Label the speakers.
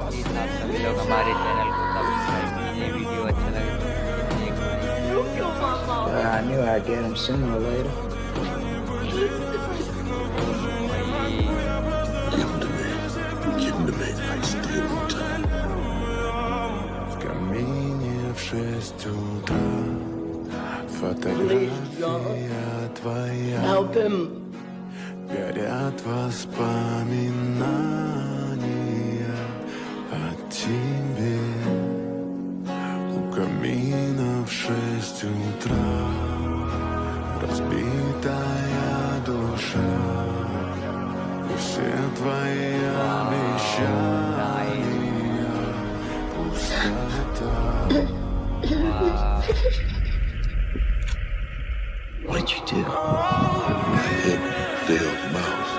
Speaker 1: Please आप सभी लोग हमारे चैनल को सब्सक्राइब कीजिए। वीडियो अच्छा लगे तो एक like.
Speaker 2: I knew I'd get him sooner or later.
Speaker 3: Give him to me like stable time.
Speaker 4: В камине в 6 утра фотография твоя.
Speaker 5: Help him.
Speaker 4: Горят воспоминания о тебе. У камина в 6 утра разбитая душа. И все твои обещания пустота.
Speaker 3: What'd you do? Hit the old mouse.